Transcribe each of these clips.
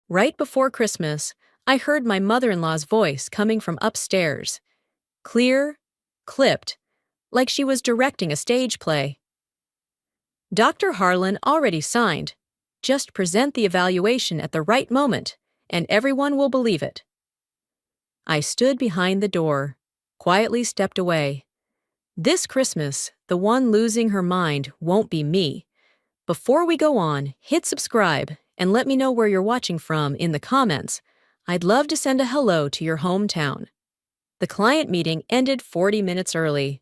Right before Christmas, I heard my mother-in-law's voice coming from upstairs. Clear, clipped, like she was directing a stage play. Dr. Harlan already signed. Just present the evaluation at the right moment, and everyone will believe it. I stood behind the door, quietly stepped away. This Christmas, the one losing her mind won't be me. Before we go on, hit subscribe and let me know where you're watching from in the comments. I'd love to send a hello to your hometown. The client meeting ended 40 minutes early.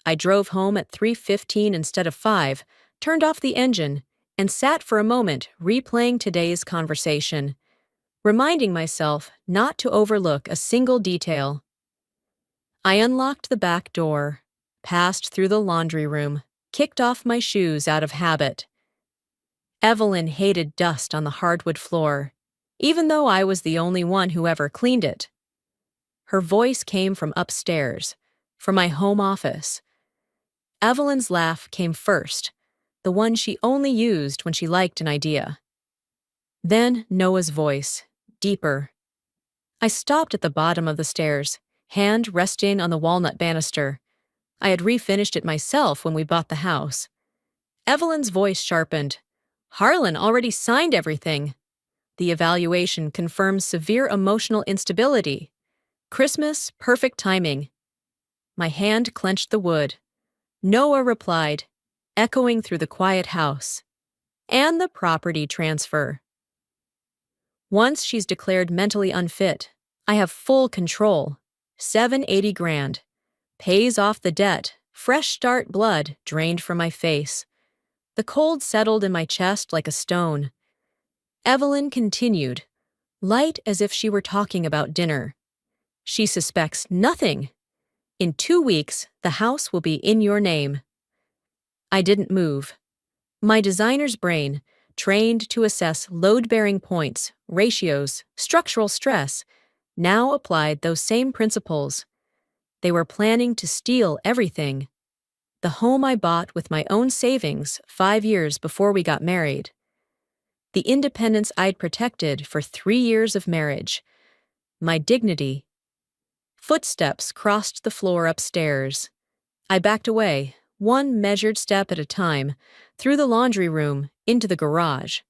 I drove home at 3:15 instead of 5, turned off the engine, and sat for a moment replaying today's conversation, reminding myself not to overlook a single detail. I unlocked the back door, passed through the laundry room, kicked off my shoes out of habit. Evelyn hated dust on the hardwood floor, even though I was the only one who ever cleaned it. Her voice came from upstairs, from my home office. Evelyn's laugh came first, the one she only used when she liked an idea. Then Noah's voice, deeper. I stopped at the bottom of the stairs, hand resting on the walnut banister. I had refinished it myself when we bought the house. Evelyn's voice sharpened. Harlan already signed everything. The evaluation confirms severe emotional instability. Christmas, perfect timing. My hand clenched the wood. Noah replied, echoing through the quiet house. And the property transfer. Once she's declared mentally unfit, I have full control. $780 grand. Pays off the debt. Fresh start blood drained from my face. The cold settled in my chest like a stone. Evelyn continued, light as if she were talking about dinner. She suspects nothing. In 2 weeks, the house will be in your name. I didn't move. My designer's brain, trained to assess load-bearing points, ratios, structural stress, now applied those same principles. They were planning to steal everything. The home I bought with my own savings 5 years before we got married. The independence I'd protected for 3 years of marriage. My dignity. Footsteps crossed the floor upstairs. I backed away, one measured step at a time, through the laundry room, into the garage.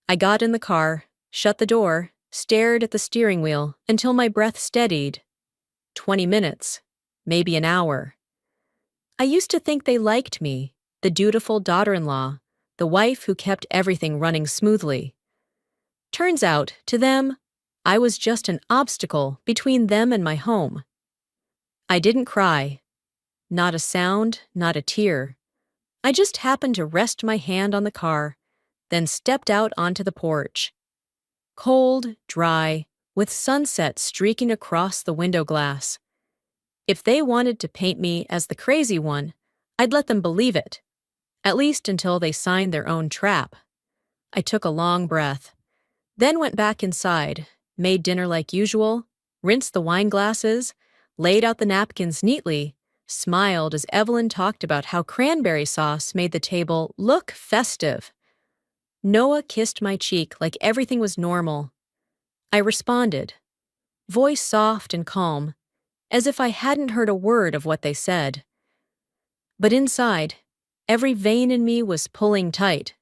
I got in the car, shut the door, stared at the steering wheel until my breath steadied. 20 minutes, maybe an hour. I used to think they liked me, the dutiful daughter-in-law, the wife who kept everything running smoothly. Turns out, to them, I was just an obstacle between them and my home. I didn't cry. Not a sound, not a tear. I just happened to rest my hand on the car, then stepped out onto the porch. Cold, dry, with sunset streaking across the window glass. If they wanted to paint me as the crazy one, I'd let them believe it, at least until they signed their own trap. I took a long breath, then went back inside, made dinner like usual, rinsed the wine glasses, laid out the napkins neatly, smiled as Evelyn talked about how cranberry sauce made the table look festive. Noah kissed my cheek like everything was normal. I responded, voice soft and calm, as if I hadn't heard a word of what they said. But inside, every vein in me was pulling tight.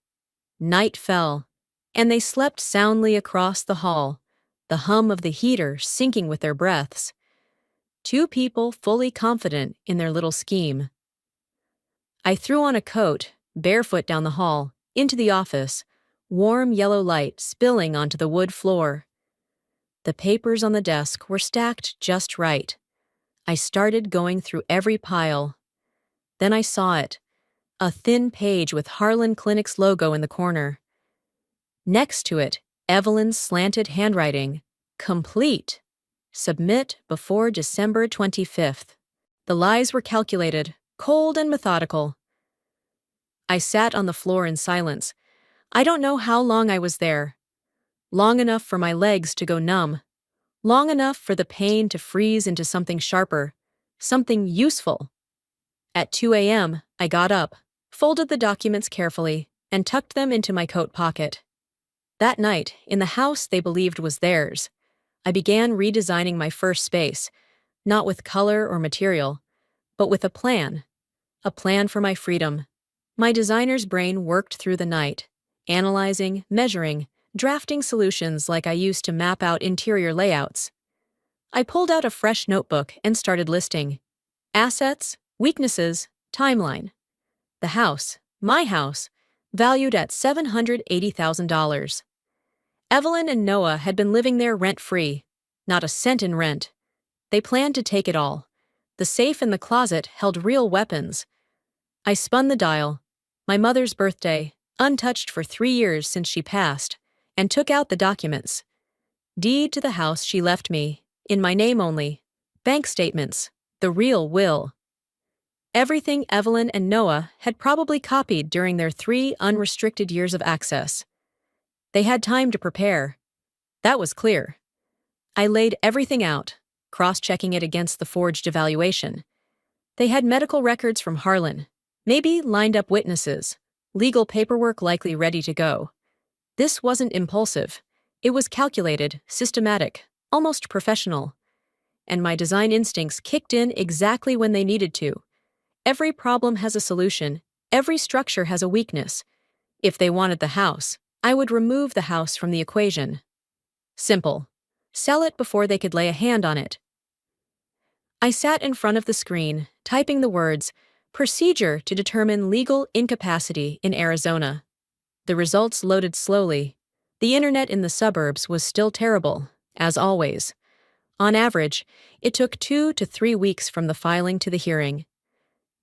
Night fell, and they slept soundly across the hall, the hum of the heater syncing with their breaths. 2 people fully confident in their little scheme. I threw on a coat, barefoot down the hall, into the office, warm yellow light spilling onto the wood floor. The papers on the desk were stacked just right. I started going through every pile. Then I saw it, a thin page with Harlan Clinic's logo in the corner. Next to it, Evelyn's slanted handwriting, complete. Submit before December 25th. The lies were calculated, cold and methodical. I sat on the floor in silence. I don't know how long I was there. Long enough for my legs to go numb. Long enough for the pain to freeze into something sharper, something useful. At 2 a.m., I got up, folded the documents carefully, and tucked them into my coat pocket. That night, in the house they believed was theirs, I began redesigning my first space, not with color or material, but with a plan for my freedom. My designer's brain worked through the night, analyzing, measuring, drafting solutions like I used to map out interior layouts. I pulled out a fresh notebook and started listing assets, weaknesses, timeline. The house, my house, valued at $780,000. Evelyn and Noah had been living there rent-free, not a cent in rent. They planned to take it all. The safe in the closet held real weapons. I spun the dial, my mother's birthday, untouched for 3 years since she passed, and took out the documents. Deed to the house she left me, in my name only. Bank statements, the real will. Everything Evelyn and Noah had probably copied during their 3 unrestricted years of access. They had time to prepare. That was clear. I laid everything out, cross-checking it against the forged evaluation. They had medical records from Harlan, maybe lined-up witnesses, legal paperwork likely ready to go. This wasn't impulsive. It was calculated, systematic, almost professional. And my design instincts kicked in exactly when they needed to. Every problem has a solution. Every structure has a weakness. If they wanted the house, I would remove the house from the equation. Simple. Sell it before they could lay a hand on it. I sat in front of the screen, typing the words, "Procedure to determine legal incapacity in Arizona." The results loaded slowly. The internet in the suburbs was still terrible, as always. On average, it took 2 to 3 weeks from the filing to the hearing.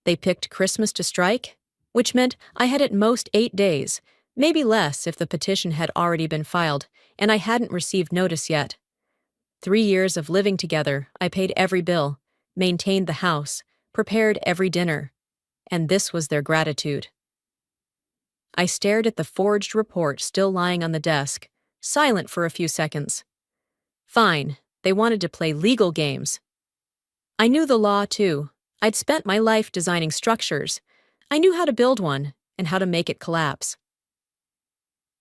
They picked Christmas to strike, which meant I had at most 8 days, maybe less if the petition had already been filed and I hadn't received notice yet. 3 years of living together, I paid every bill, maintained the house, prepared every dinner, and this was their gratitude. I stared at the forged report still lying on the desk, silent for a few seconds. Fine, they wanted to play legal games. I knew the law, too. I'd spent my life designing structures. I knew how to build one and how to make it collapse.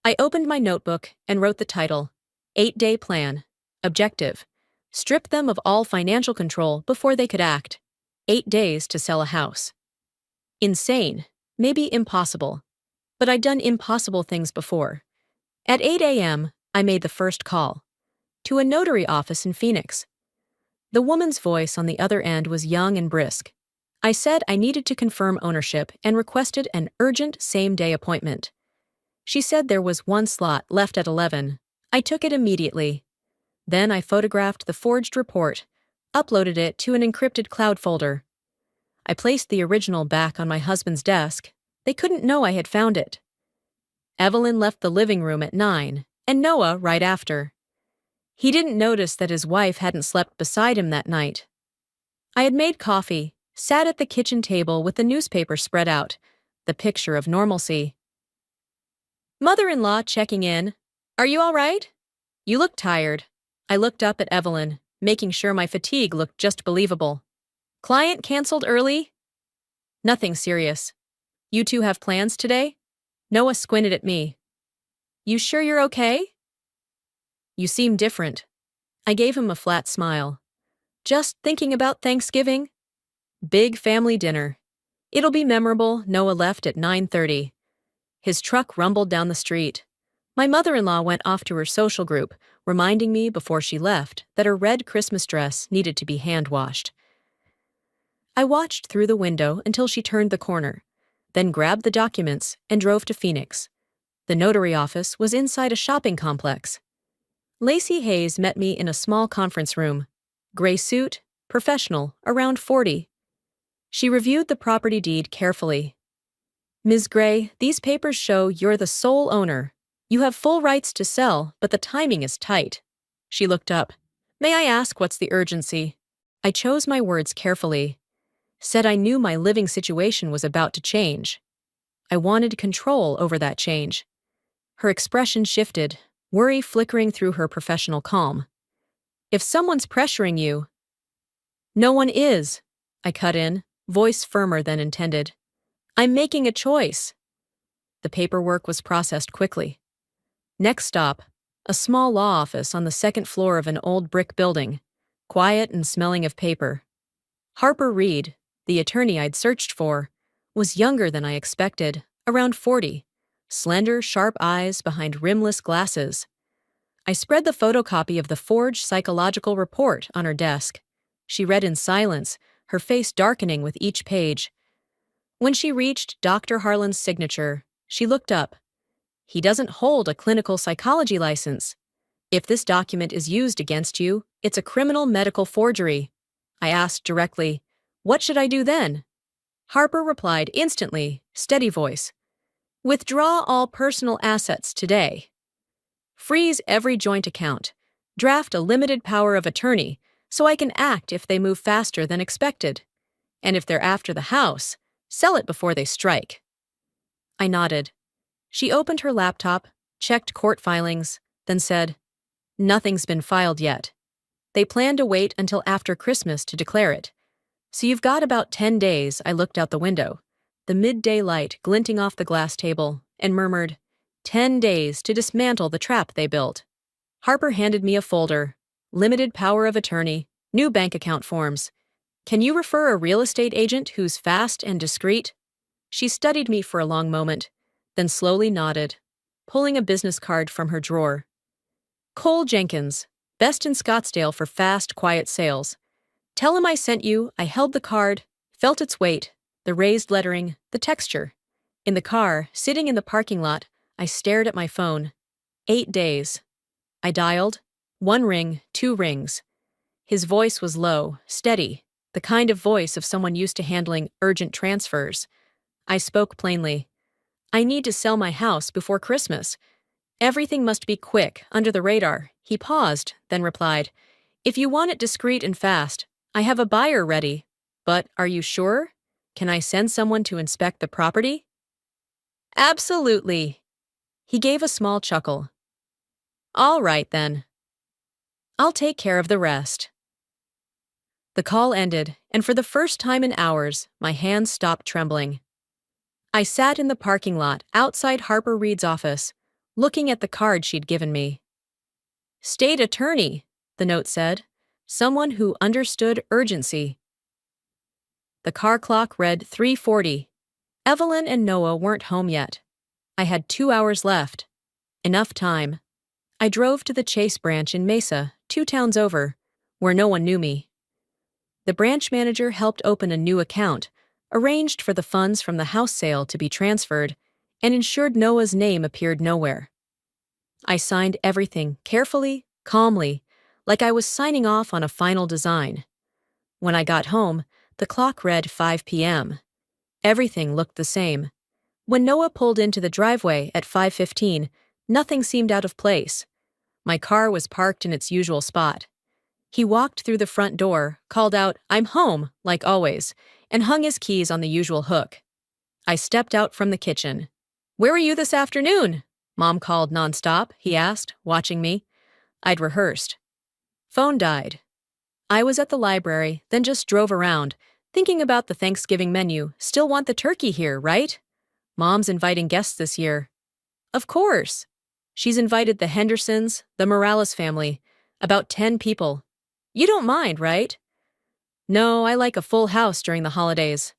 I opened my notebook and wrote the title, 8-Day Plan. Objective: strip them of all financial control before they could act. 8 days to sell a house. Insane, maybe impossible. But I'd done impossible things before. At 8 a.m., I made the first call. To a notary office in Phoenix. The woman's voice on the other end was young and brisk. I said I needed to confirm ownership and requested an urgent same-day appointment. She said there was one slot left at 11. I took it immediately. Then I photographed the forged report, uploaded it to an encrypted cloud folder. I placed the original back on my husband's desk. They couldn't know I had found it. Evelyn left the living room at 9, and Noah right after. He didn't notice that his wife hadn't slept beside him that night. I had made coffee, sat at the kitchen table with the newspaper spread out, the picture of normalcy. Mother-in-law checking in. Are you all right? You look tired. I looked up at Evelyn, making sure my fatigue looked just believable. Client canceled early? Nothing serious. You two have plans today? Noah squinted at me. You sure you're okay? You seem different. I gave him a flat smile. Just thinking about Thanksgiving? Big family dinner. It'll be memorable. Noah left at 9:30. His truck rumbled down the street. My mother-in-law went off to her social group, reminding me before she left that her red Christmas dress needed to be hand-washed. I watched through the window until she turned the corner, then grabbed the documents and drove to Phoenix. The notary office was inside a shopping complex. Lacey Hayes met me in a small conference room. Gray suit, professional, around 40. She reviewed the property deed carefully. Ms. Gray, these papers show you're the sole owner. You have full rights to sell, but the timing is tight. She looked up. May I ask what's the urgency? I chose my words carefully. Said I knew my living situation was about to change. I wanted control over that change. Her expression shifted, worry flickering through her professional calm. If someone's pressuring you... No one is, I cut in, voice firmer than intended. I'm making a choice. The paperwork was processed quickly. Next stop, a small law office on the second floor of an old brick building, quiet and smelling of paper. Harper Reed, the attorney I'd searched for, was younger than I expected, around 40, slender, sharp eyes behind rimless glasses. I spread the photocopy of the forged psychological report on her desk. She read in silence, her face darkening with each page. When she reached Dr. Harlan's signature, she looked up. He doesn't hold a clinical psychology license. If this document is used against you, it's a criminal medical forgery. I asked directly, "What should I do then?" Harper replied instantly, steady voice. "Withdraw all personal assets today. Freeze every joint account. Draft a limited power of attorney so I can act if they move faster than expected. And if they're after the house, sell it before they strike." I nodded. She opened her laptop, checked court filings, then said, "Nothing's been filed yet. They plan to wait until after Christmas to declare it. So you've got about 10 days." I looked out the window, the midday light glinting off the glass table, and murmured, 10 days to dismantle the trap they built. Harper handed me a folder. Limited power of attorney, new bank account forms. "Can you refer a real estate agent who's fast and discreet?" She studied me for a long moment, then slowly nodded, pulling a business card from her drawer. "Cole Jenkins, best in Scottsdale for fast, quiet sales. Tell him I sent you." I held the card, felt its weight, the raised lettering, the texture. In the car, sitting in the parking lot, I stared at my phone. 8 days. I dialed. 1 ring, 2 rings. His voice was low, steady, the kind of voice of someone used to handling urgent transfers. I spoke plainly. "I need to sell my house before Christmas. Everything must be quick, under the radar." He paused, then replied, "If you want it discreet and fast, I have a buyer ready. But are you sure? Can I send someone to inspect the property?" "Absolutely." He gave a small chuckle. "All right, then. I'll take care of the rest." The call ended, and for the first time in hours, my hands stopped trembling. I sat in the parking lot outside Harper Reed's office, looking at the card she'd given me. "State attorney," the note said. "Someone who understood urgency." The car clock read 3:40. Evelyn and Noah weren't home yet. I had 2 hours left. Enough time. I drove to the Chase branch in Mesa, 2 towns over, where no one knew me. The branch manager helped open a new account, arranged for the funds from the house sale to be transferred, and ensured Noah's name appeared nowhere. I signed everything carefully, calmly, like I was signing off on a final design. When I got home, the clock read 5 p.m. Everything looked the same. When Noah pulled into the driveway at 5:15, nothing seemed out of place. My car was parked in its usual spot. He walked through the front door, called out, "I'm home," like always, and hung his keys on the usual hook. I stepped out from the kitchen. "Where were you this afternoon?" Mom called nonstop, he asked, watching me. I'd rehearsed. "Phone died." I was at the library, then just drove around, thinking about the Thanksgiving menu. "Still want the turkey here, right?" "Mom's inviting guests this year." "Of course." She's invited the Hendersons, the Morales family, about 10 people. "You don't mind, right?" "No, I like a full house during the holidays."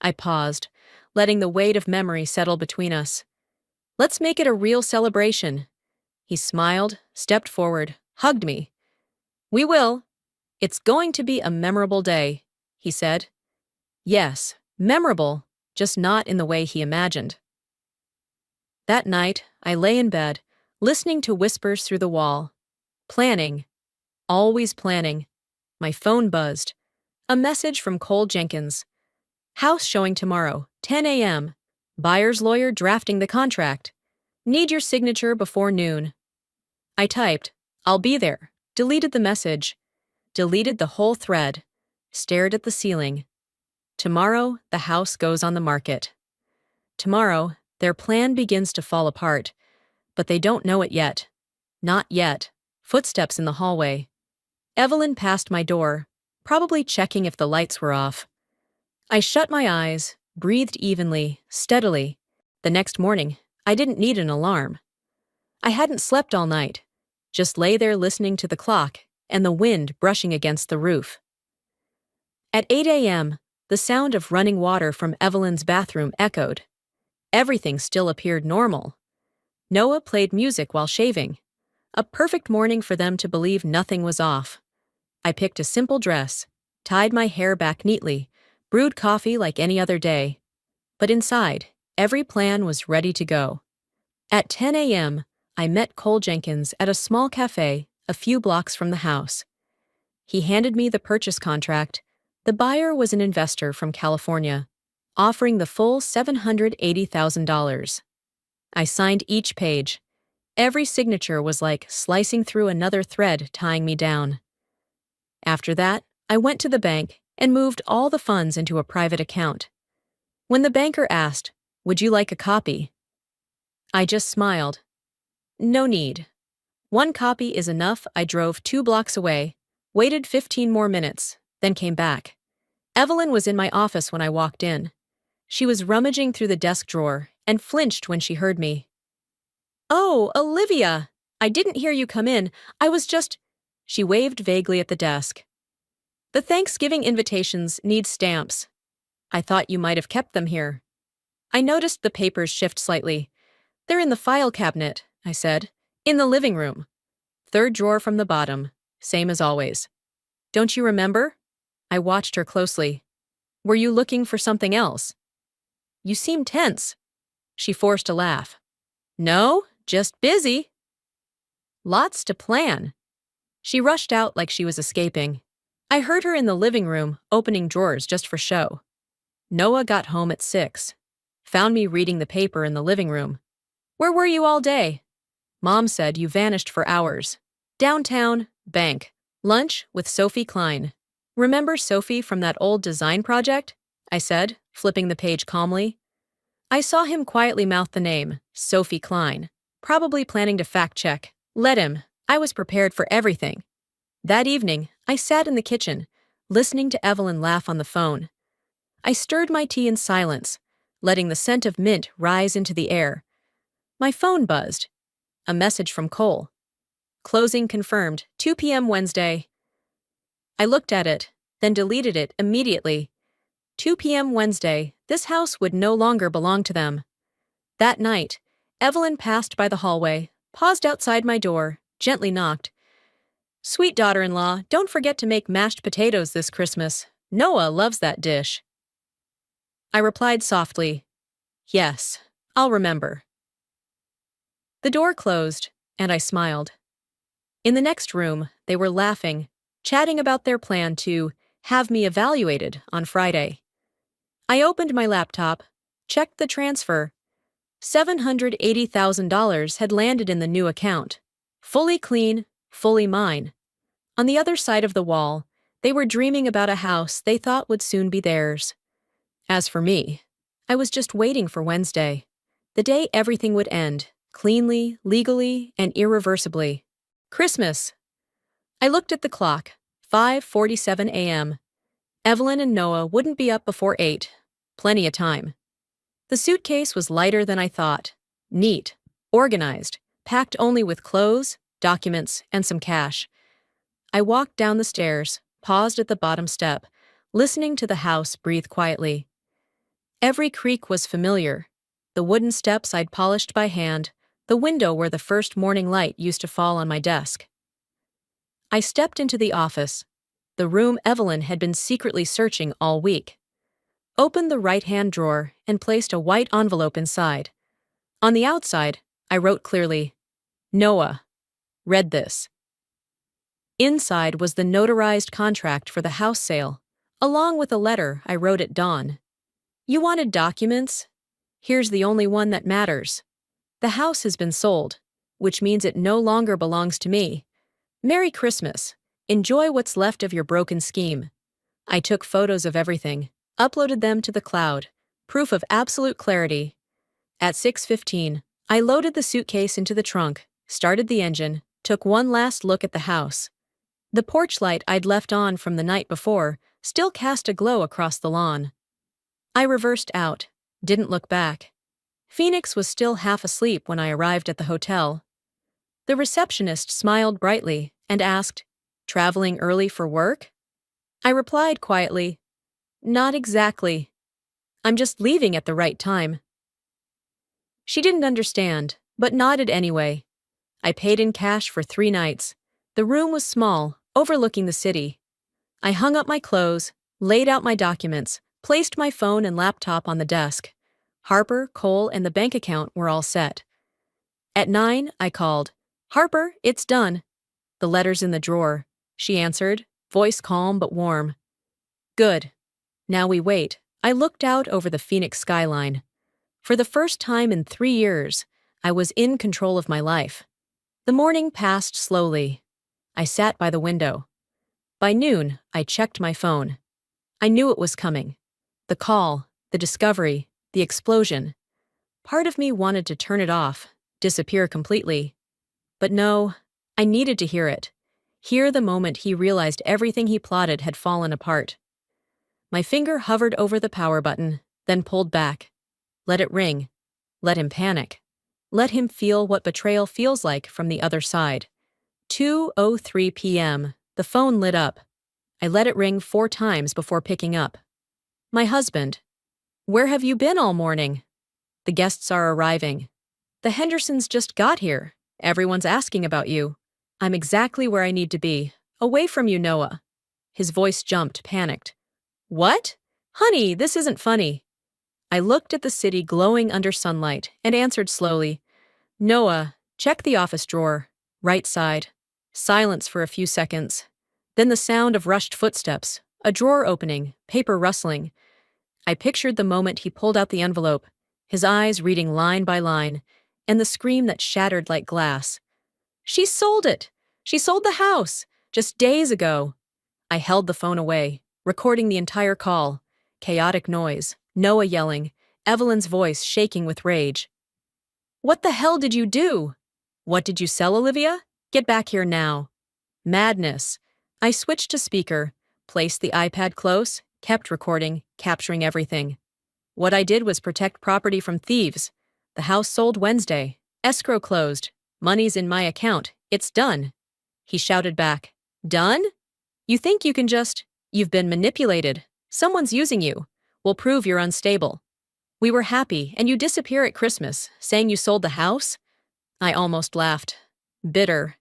I paused, letting the weight of memory settle between us. "Let's make it a real celebration." He smiled, stepped forward, hugged me. "We will. It's going to be a memorable day," he said. Yes, memorable, just not in the way he imagined. That night, I lay in bed, listening to whispers through the wall. Planning. Always planning. My phone buzzed. A message from Cole Jenkins. "House showing tomorrow, 10 a.m. Buyer's lawyer drafting the contract. Need your signature before noon." I typed, "I'll be there," deleted the message, deleted the whole thread, stared at the ceiling. Tomorrow, the house goes on the market. Tomorrow, their plan begins to fall apart, but they don't know it yet. Not yet. Footsteps in the hallway. Evelyn passed my door, probably checking if the lights were off. I shut my eyes, breathed evenly, steadily. The next morning, I didn't need an alarm. I hadn't slept all night, just lay there listening to the clock and the wind brushing against the roof. At 8 a.m., the sound of running water from Evelyn's bathroom echoed. Everything still appeared normal. Noah played music while shaving. A perfect morning for them to believe nothing was off. I picked a simple dress, tied my hair back neatly, brewed coffee like any other day. But inside, every plan was ready to go. At 10 a.m., I met Cole Jenkins at a small cafe a few blocks from the house. He handed me the purchase contract. The buyer was an investor from California, offering the full $780,000. I signed each page. Every signature was like slicing through another thread tying me down. After that, I went to the bank and moved all the funds into a private account. When the banker asked, "Would you like a copy?" I just smiled. No need. One copy is enough. I drove 2 blocks away, waited 15 more minutes, then came back. Evelyn was in my office when I walked in. She was rummaging through the desk drawer and flinched when she heard me. "Oh, Olivia! I didn't hear you come in. I was just—" She waved vaguely at the desk. "The Thanksgiving invitations need stamps. I thought you might have kept them here." I noticed the papers shift slightly. "They're in the file cabinet," I said. "In the living room. 3rd drawer from the bottom, same as always." "Don't you remember?" I watched her closely. "Were you looking for something else?" "You seem tense." She forced a laugh. "No, just busy." "Lots to plan." She rushed out like she was escaping. I heard her in the living room, opening drawers just for show. Noah got home at 6. Found me reading the paper in the living room. "Where were you all day?" "Mom said you vanished for hours." "Downtown, bank. Lunch with Sophie Klein." "Remember Sophie from that old design project?" I said, flipping the page calmly. I saw him quietly mouth the name, Sophie Klein, probably planning to fact-check. Let him. I was prepared for everything. That evening, I sat in the kitchen, listening to Evelyn laugh on the phone. I stirred my tea in silence, letting the scent of mint rise into the air. My phone buzzed. A message from Cole. "Closing confirmed, 2 p.m. Wednesday." I looked at it, then deleted it immediately. 2 p.m. Wednesday, this house would no longer belong to them. That night, Evelyn passed by the hallway, paused outside my door, gently knocked. "Sweet daughter-in-law, don't forget to make mashed potatoes this Christmas. Noah loves that dish." I replied softly, "Yes, I'll remember." The door closed, and I smiled. In the next room, they were laughing, chatting about their plan to have me evaluated on Friday. I opened my laptop, checked the transfer. $780,000 had landed in the new account. Fully clean, fully mine. On the other side of the wall, they were dreaming about a house they thought would soon be theirs. As for me, I was just waiting for Wednesday, the day everything would end, cleanly, legally, and irreversibly. Christmas. I looked at the clock, 5:47 a.m. Evelyn and Noah wouldn't be up before 8. Plenty of time. The suitcase was lighter than I thought. Neat, organized, packed only with clothes, documents, and some cash. I walked down the stairs, paused at the bottom step, listening to the house breathe quietly. Every creak was familiar. The wooden steps I'd polished by hand, the window where the first morning light used to fall on my desk. I stepped into the office, the room Evelyn had been secretly searching all week. Opened the right-hand drawer and placed a white envelope inside. On the outside, I wrote clearly, "Noah, read this." Inside was the notarized contract for the house sale, along with a letter I wrote at dawn. "You wanted documents? Here's the only one that matters. The house has been sold, which means it no longer belongs to me. Merry Christmas. Enjoy what's left of your broken scheme." I took photos of everything, uploaded them to the cloud, proof of absolute clarity. At 6:15, I loaded the suitcase into the trunk, started the engine, took one last look at the house. The porch light I'd left on from the night before still cast a glow across the lawn. I reversed out, didn't look back. Phoenix was still half asleep when I arrived at the hotel. The receptionist smiled brightly and asked, "Traveling early for work?" I replied quietly, "Not exactly. I'm just leaving at the right time." She didn't understand, but nodded anyway. I paid in cash for 3 nights. The room was small, overlooking the city. I hung up my clothes, laid out my documents, placed my phone and laptop on the desk. Harper, Cole, and the bank account were all set. At 9, I called. "Harper, it's done." "The letter's in the drawer," she answered, voice calm but warm. "Good. Now we wait." I looked out over the Phoenix skyline. For the first time in 3 years, I was in control of my life. The morning passed slowly. I sat by the window. By noon, I checked my phone. I knew it was coming. The call, the discovery, the explosion. Part of me wanted to turn it off, disappear completely. But no, I needed to hear it. Hear the moment he realized everything he plotted had fallen apart. My finger hovered over the power button, then pulled back. Let it ring. Let him panic. Let him feel what betrayal feels like from the other side. 2:03 p.m. The phone lit up. I let it ring 4 times before picking up. My husband. "Where have you been all morning?" "The guests are arriving." "The Hendersons just got here. Everyone's asking about you." "I'm exactly where I need to be. Away from you, Noah." His voice jumped, panicked. "What? Honey, this isn't funny." I looked at the city glowing under sunlight and answered slowly, "Noah, check the office drawer. Right side." Silence for a few seconds. Then the sound of rushed footsteps, a drawer opening, paper rustling. I pictured the moment he pulled out the envelope, his eyes reading line by line, and the scream that shattered like glass. "She sold it! She sold the house! Just days ago!" I held the phone away, recording the entire call. Chaotic noise, Noah yelling, Evelyn's voice shaking with rage. "What the hell did you do?" "What did you sell, Olivia? Get back here now." Madness. I switched to speaker, placed the iPad close, kept recording, capturing everything. What I did was protect property from thieves. The house sold Wednesday. Escrow closed. Money's in my account. It's done. He shouted back. "Done? You think you can just— You've been manipulated. Someone's using you. We'll prove you're unstable. We were happy, and you disappear at Christmas, saying you sold the house?" I almost laughed. Bitter.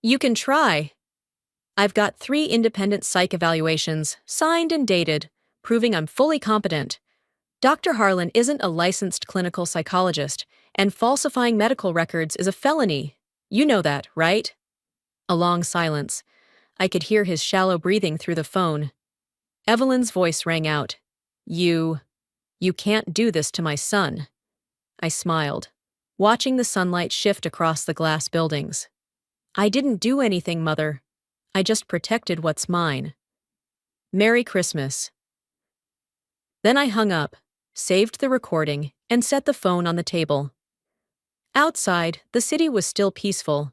"You can try." I've got 3 independent psych evaluations, signed and dated, proving I'm fully competent. Dr. Harlan isn't a licensed clinical psychologist, and falsifying medical records is a felony. You know that, right? A long silence. I could hear his shallow breathing through the phone. Evelyn's voice rang out. You can't do this to my son." I smiled, watching the sunlight shift across the glass buildings. "I didn't do anything, Mother. I just protected what's mine. Merry Christmas." Then I hung up, saved the recording, and set the phone on the table. Outside, the city was still peaceful.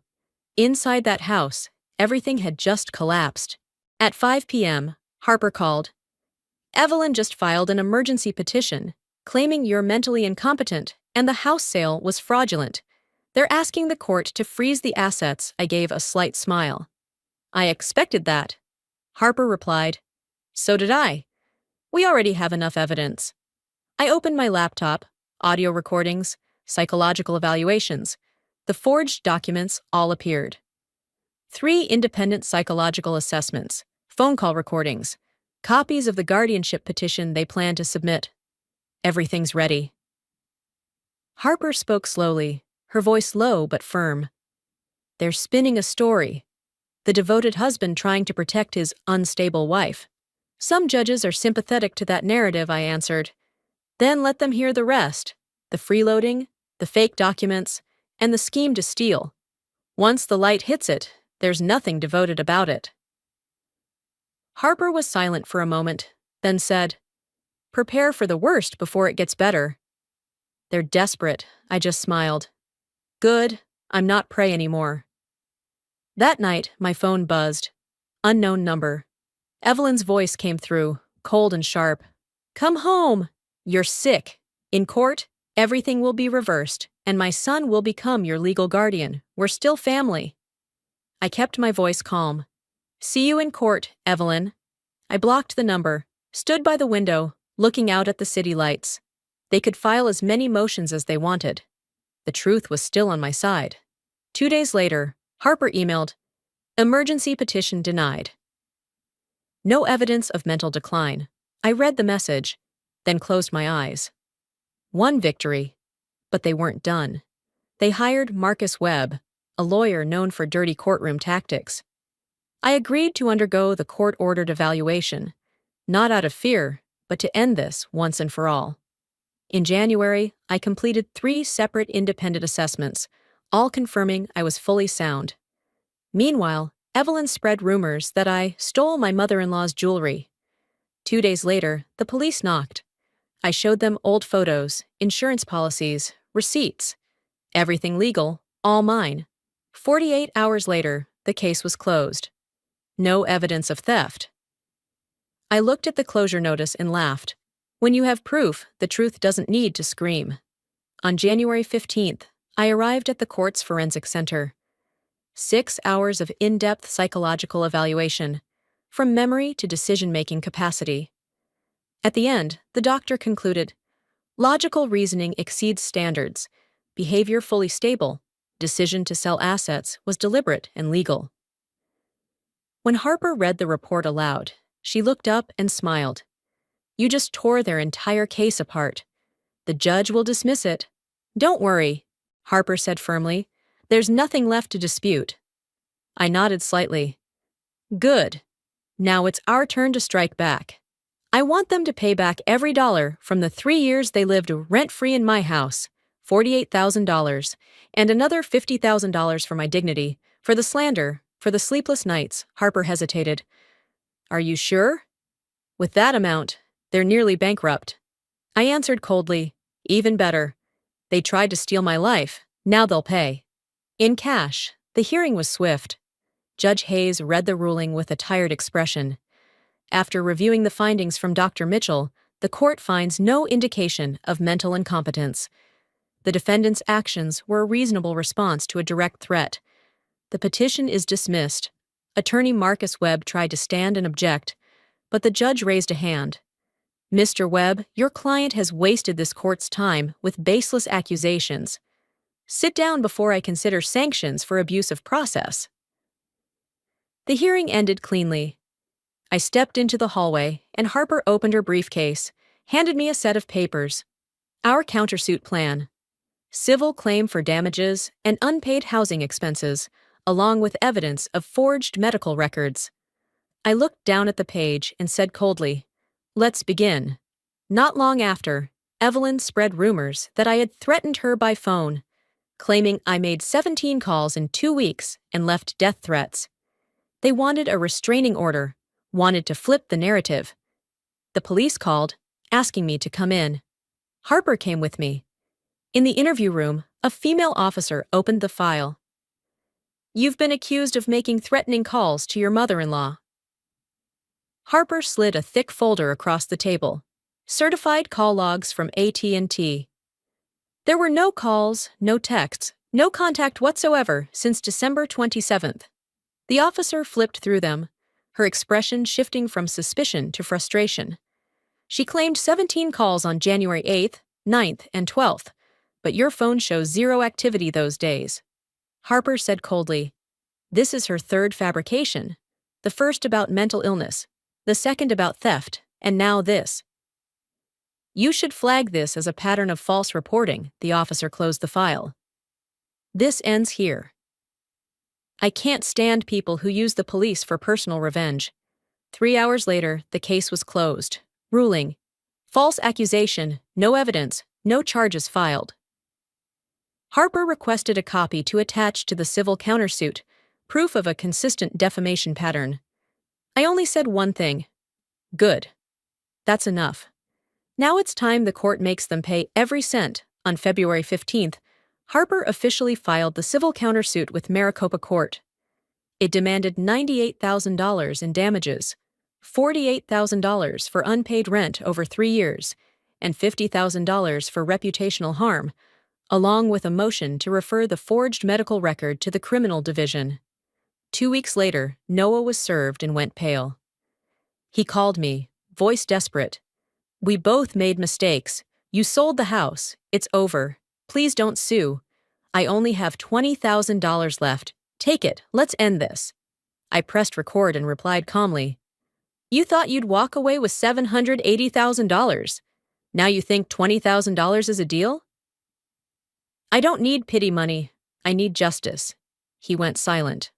Inside that house, everything had just collapsed. At 5 p.m., Harper called. "Evelyn just filed an emergency petition, claiming you're mentally incompetent and the house sale was fraudulent. They're asking the court to freeze the assets." I gave a slight smile. "I expected that." Harper replied. "So did I. We already have enough evidence." I opened my laptop, audio recordings, psychological evaluations. The forged documents all appeared. 3 independent psychological assessments, phone call recordings, copies of the guardianship petition they plan to submit. Everything's ready. Harper spoke slowly, her voice low but firm. "They're spinning a story. The devoted husband trying to protect his unstable wife. Some judges are sympathetic to that narrative," I answered. "Then let them hear the rest. The freeloading, the fake documents, and the scheme to steal. Once the light hits it, there's nothing devoted about it." Harper was silent for a moment, then said, "Prepare for the worst before it gets better." "They're desperate," I just smiled. "Good, I'm not prey anymore." That night, my phone buzzed. Unknown number. Evelyn's voice came through, cold and sharp. "Come home! You're sick. In court, Everything will be reversed, and my son will become your legal guardian. We're still family. I kept my voice calm. See you in court, Evelyn. I blocked the number, stood by the window, looking out at the city lights. They could file as many motions as they wanted. The truth was still on my side. 2 days later, Harper emailed, "Emergency petition denied." No evidence of mental decline. I read the message, then closed my eyes. One victory, but they weren't done. They hired Marcus Webb, a lawyer known for dirty courtroom tactics. I agreed to undergo the court-ordered evaluation, not out of fear, but to end this once and for all. In January, I completed 3 separate independent assessments, all confirming I was fully sound. Meanwhile, Evelyn spread rumors that I stole my mother-in-law's jewelry. 2 days later, the police knocked. I showed them old photos, insurance policies, receipts. Everything legal, all mine. 48 hours later, the case was closed. No evidence of theft. I looked at the closure notice and laughed. When you have proof, the truth doesn't need to scream. On January 15th, I arrived at the court's forensic center. 6 hours of in-depth psychological evaluation, from memory to decision-making capacity. At the end, the doctor concluded, logical reasoning exceeds standards, behavior fully stable, decision to sell assets was deliberate and legal. When Harper read the report aloud, she looked up and smiled. You just tore their entire case apart. The judge will dismiss it. Don't worry, Harper said firmly. There's nothing left to dispute. I nodded slightly. Good. Now it's our turn to strike back. I want them to pay back every dollar from the 3 years they lived rent-free in my house, $48,000, and another $50,000 for my dignity, for the slander, for the sleepless nights. Harper hesitated. Are you sure? With that amount, they're nearly bankrupt. I answered coldly, even better. They tried to steal my life, now they'll pay. In cash. The hearing was swift. Judge Hayes read the ruling with a tired expression. After reviewing the findings from Dr. Mitchell, the court finds no indication of mental incompetence. The defendant's actions were a reasonable response to a direct threat. The petition is dismissed. Attorney Marcus Webb tried to stand and object, but the judge raised a hand. Mr. Webb, your client has wasted this court's time with baseless accusations. Sit down before I consider sanctions for abuse of process. The hearing ended cleanly. I stepped into the hallway, and Harper opened her briefcase, handed me a set of papers. Our countersuit plan. Civil claim for damages and unpaid housing expenses, along with evidence of forged medical records. I looked down at the page and said coldly, let's begin. Not long after, Evelyn spread rumors that I had threatened her by phone, claiming I made 17 calls in 2 weeks and left death threats. They wanted a restraining order, wanted to flip the narrative. The police called, asking me to come in. Harper came with me. In the interview room, a female officer opened the file. You've been accused of making threatening calls to your mother-in-law. Harper slid a thick folder across the table. Certified call logs from AT&T. There were no calls, no texts, no contact whatsoever since December 27th. The officer flipped through them, her expression shifting from suspicion to frustration. She claimed 17 calls on January 8th, 9th, and 12th, but your phone shows 0 activity those days. Harper said coldly, this is her 3rd fabrication. The first about mental illness, the second about theft, and now this. You should flag this as a pattern of false reporting. The officer closed the file. This ends here. I can't stand people who use the police for personal revenge. 3 hours later, the case was closed. Ruling. False accusation, no evidence, no charges filed. Harper requested a copy to attach to the civil countersuit, proof of a consistent defamation pattern. I only said one thing. Good. That's enough. Now it's time the court makes them pay every cent. On February 15th, Harper officially filed the civil countersuit with Maricopa Court. It demanded $98,000 in damages, $48,000 for unpaid rent over 3 years, and $50,000 for reputational harm, along with a motion to refer the forged medical record to the criminal division. 2 weeks later, Noah was served and went pale. He called me, voice desperate. "We both made mistakes. You sold the house. It's over. Please don't sue. I only have $20,000 left. Take it. Let's end this." I pressed record and replied calmly, "You thought you'd walk away with $780,000. Now you think $20,000 is a deal?" "I don't need pity money. I need justice." He went silent.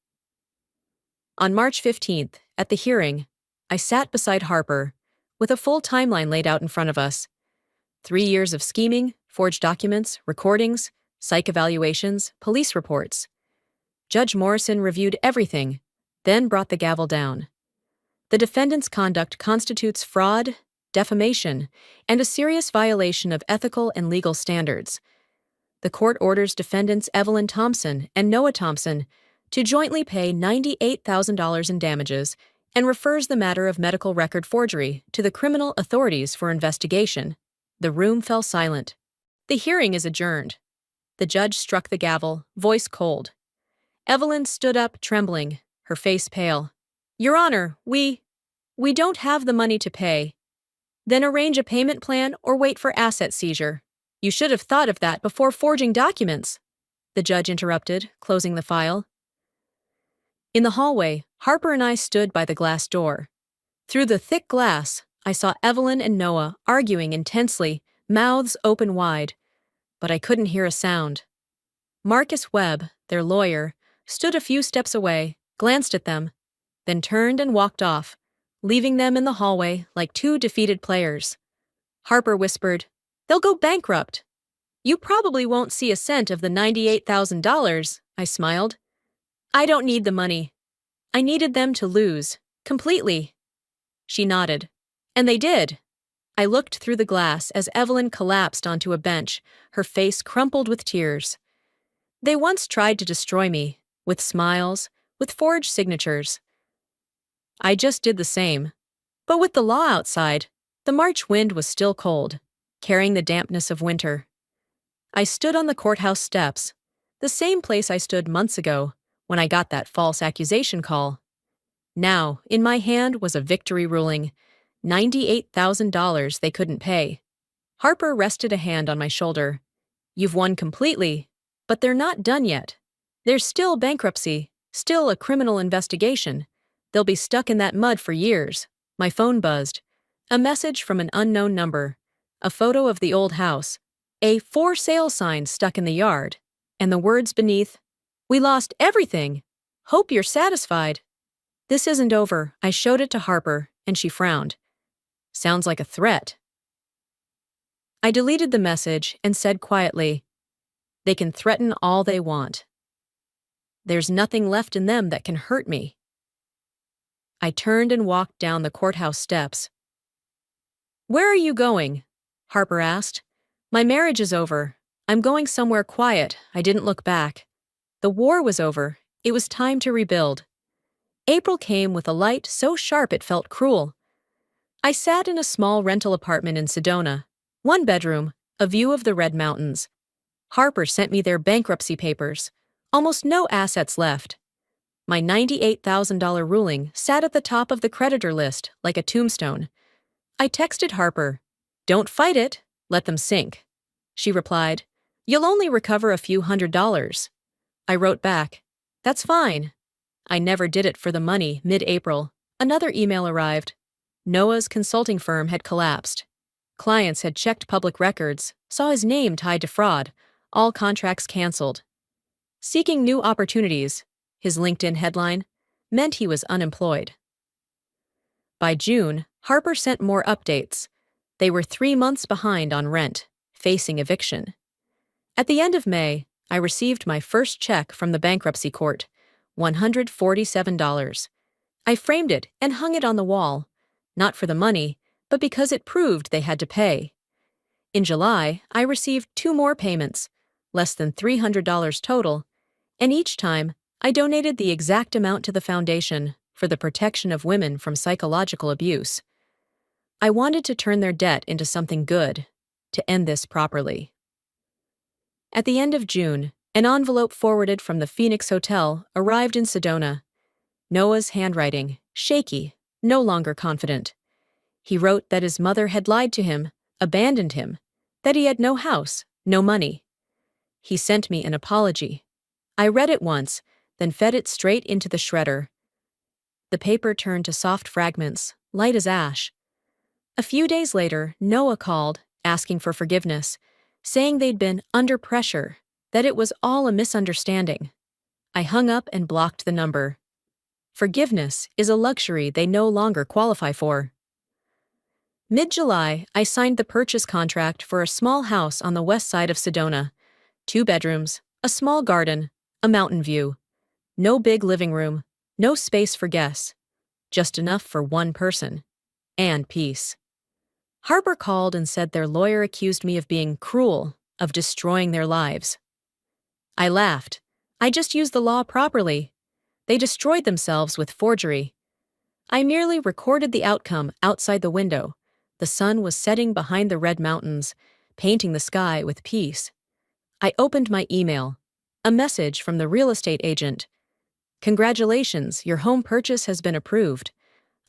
On March 15th, at the hearing, I sat beside Harper, with a full timeline laid out in front of us. 3 years of scheming, forged documents, recordings, psych evaluations, police reports. Judge Morrison reviewed everything, then brought the gavel down. The defendant's conduct constitutes fraud, defamation, and a serious violation of ethical and legal standards. The court orders defendants Evelyn Thompson and Noah Thompson to jointly pay $98,000 in damages and refers the matter of medical record forgery to the criminal authorities for investigation. The room fell silent. "The hearing is adjourned." The judge struck the gavel, voice cold. Evelyn stood up, trembling, her face pale. "Your Honor, we don't have the money to pay." "Then arrange a payment plan or wait for asset seizure. You should have thought of that before forging documents," the judge interrupted, closing the file. In the hallway, Harper and I stood by the glass door. Through the thick glass, I saw Evelyn and Noah arguing intensely, mouths open wide, but I couldn't hear a sound. Marcus Webb, their lawyer, stood a few steps away, glanced at them, then turned and walked off, leaving them in the hallway like two defeated players. Harper whispered, "They'll go bankrupt." "You probably won't see a cent of the $98,000, I smiled. "I don't need the money. I needed them to lose, completely." She nodded. "And they did." I looked through the glass as Evelyn collapsed onto a bench, her face crumpled with tears. "They once tried to destroy me, with smiles, with forged signatures. I just did the same. But with the law outside, the March wind was still cold, carrying the dampness of winter. I stood on the courthouse steps, the same place I stood months ago when I got that false accusation call. Now, in my hand was a victory ruling, $98,000 they couldn't pay. Harper rested a hand on my shoulder. "You've won completely, but they're not done yet. There's still bankruptcy, still a criminal investigation. They'll be stuck in that mud for years." My phone buzzed. A message from an unknown number, a photo of the old house, a "for sale" sign stuck in the yard, and the words beneath, "We lost everything. Hope you're satisfied." "This isn't over." I showed it to Harper, and she frowned. "Sounds like a threat." I deleted the message and said quietly, "They can threaten all they want. There's nothing left in them that can hurt me." I turned and walked down the courthouse steps. "Where are you going?" Harper asked. "My marriage is over. I'm going somewhere quiet." I didn't look back. The war was over. It was time to rebuild. April came with a light so sharp it felt cruel. I sat in a small rental apartment in Sedona, 1 bedroom, a view of the Red Mountains. Harper sent me their bankruptcy papers. Almost no assets left. My $98,000 ruling sat at the top of the creditor list like a tombstone. I texted Harper, "Don't fight it, let them sink." She replied, "You'll only recover a few $100s." I wrote back, "That's fine." I never did it for the money. Mid-April, another email arrived. Noah's consulting firm had collapsed. Clients had checked public records, saw his name tied to fraud, all contracts canceled. Seeking new opportunities, his LinkedIn headline, meant he was unemployed. By June, Harper sent more updates. They were 3 months behind on rent, facing eviction. At the end of May, I received my first check from the bankruptcy court, $147. I framed it and hung it on the wall, not for the money, but because it proved they had to pay. In July, I received 2 more payments, less than $300 total, and each time, I donated the exact amount to the foundation for the protection of women from psychological abuse. I wanted to turn their debt into something good, to end this properly. At the end of June, an envelope forwarded from the Phoenix Hotel arrived in Sedona. Noah's handwriting, shaky, no longer confident. He wrote that his mother had lied to him, abandoned him, that he had no house, no money. He sent me an apology. I read it once, then fed it straight into the shredder. The paper turned to soft fragments, light as ash. A few days later, Noah called, asking for forgiveness, saying they'd been under pressure, that it was all a misunderstanding. I hung up and blocked the number. Forgiveness is a luxury they no longer qualify for. Mid-July, I signed the purchase contract for a small house on the west side of Sedona. 2 bedrooms, a small garden, a mountain view. No big living room, no space for guests. Just enough for one person. And peace. Harper called and said their lawyer accused me of being cruel, of destroying their lives. I laughed. I just used the law properly. They destroyed themselves with forgery. I merely recorded the outcome outside the window. The sun was setting behind the red mountains, painting the sky with peace. I opened my email. A message from the real estate agent. Congratulations, your home purchase has been approved.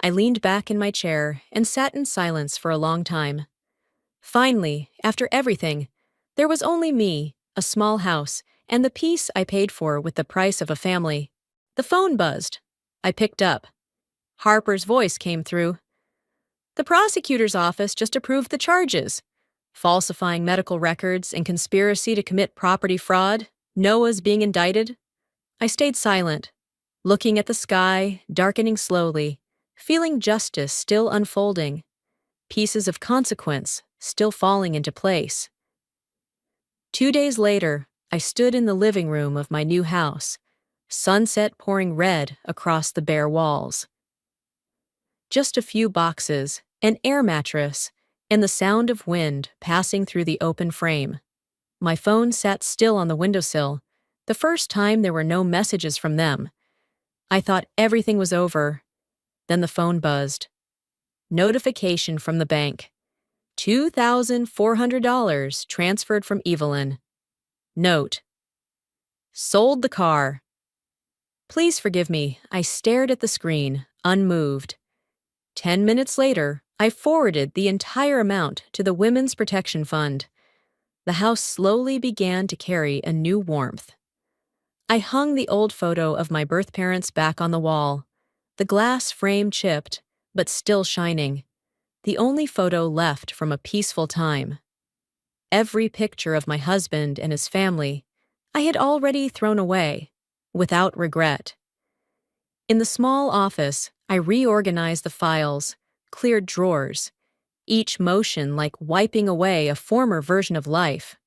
I leaned back in my chair and sat in silence for a long time. Finally, after everything, there was only me, a small house, and the peace I paid for with the price of a family. The phone buzzed. I picked up. Harper's voice came through. The prosecutor's office just approved the charges. Falsifying medical records and conspiracy to commit property fraud. Noah's being indicted. I stayed silent, looking at the sky, darkening slowly, feeling justice still unfolding, pieces of consequence still falling into place. 2 days later, I stood in the living room of my new house, sunset pouring red across the bare walls. Just a few boxes, an air mattress, and the sound of wind passing through the open frame. My phone sat still on the windowsill, the first time there were no messages from them. I thought everything was over. Then the phone buzzed. Notification from the bank. $2,400 transferred from Evelyn. Note. Sold the car. Please forgive me, I stared at the screen, unmoved. 10 minutes later, I forwarded the entire amount to the Women's Protection Fund. The house slowly began to carry a new warmth. I hung the old photo of my birth parents back on the wall, the glass frame chipped, but still shining, the only photo left from a peaceful time. Every picture of my husband and his family I had already thrown away, without regret. In the small office, I reorganized the files, cleared drawers, each motion like wiping away a former version of life.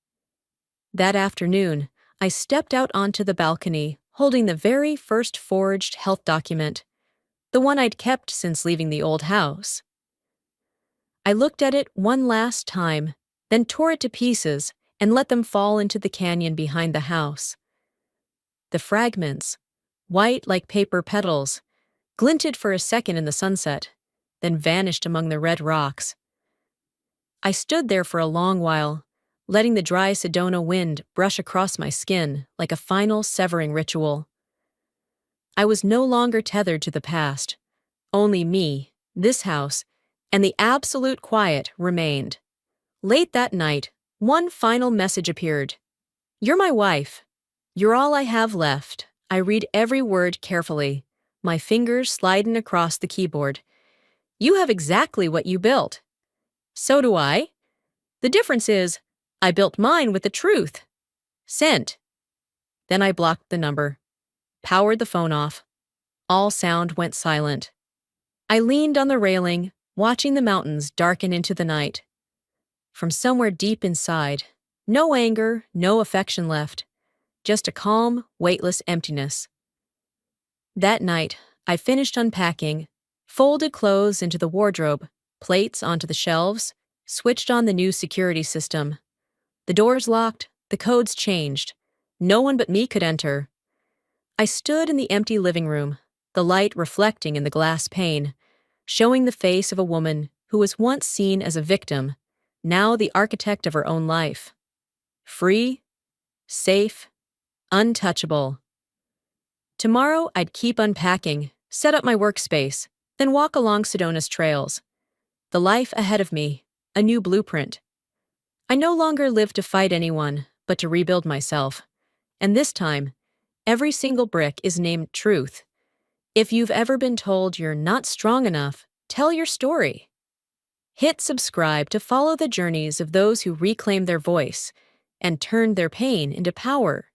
That afternoon, I stepped out onto the balcony, holding the very first forged health document, the one I'd kept since leaving the old house. I looked at it one last time, then tore it to pieces and let them fall into the canyon behind the house. The fragments, white like paper petals, glinted for a second in the sunset, then vanished among the red rocks. I stood there for a long while, letting the dry Sedona wind brush across my skin like a final severing ritual. I was no longer tethered to the past. Only me, this house, and the absolute quiet remained. Late that night, one final message appeared. You're my wife. You're all I have left. I read every word carefully, my fingers sliding across the keyboard. You have exactly what you built. So do I. The difference is, I built mine with the truth. Sent. Then I blocked the number, powered the phone off. All sound went silent. I leaned on the railing, watching the mountains darken into the night. From somewhere deep inside, no anger, no affection left, just a calm, weightless emptiness. That night, I finished unpacking, folded clothes into the wardrobe, plates onto the shelves, switched on the new security system. The doors locked, the codes changed. No one but me could enter. I stood in the empty living room, the light reflecting in the glass pane, showing the face of a woman who was once seen as a victim, now the architect of her own life. Free, safe, untouchable. Tomorrow, I'd keep unpacking, set up my workspace, then walk along Sedona's trails. The life ahead of me, a new blueprint. I no longer live to fight anyone, but to rebuild myself. And this time, every single brick is named truth. If you've ever been told you're not strong enough, tell your story. Hit subscribe to follow the journeys of those who reclaim their voice and turned their pain into power.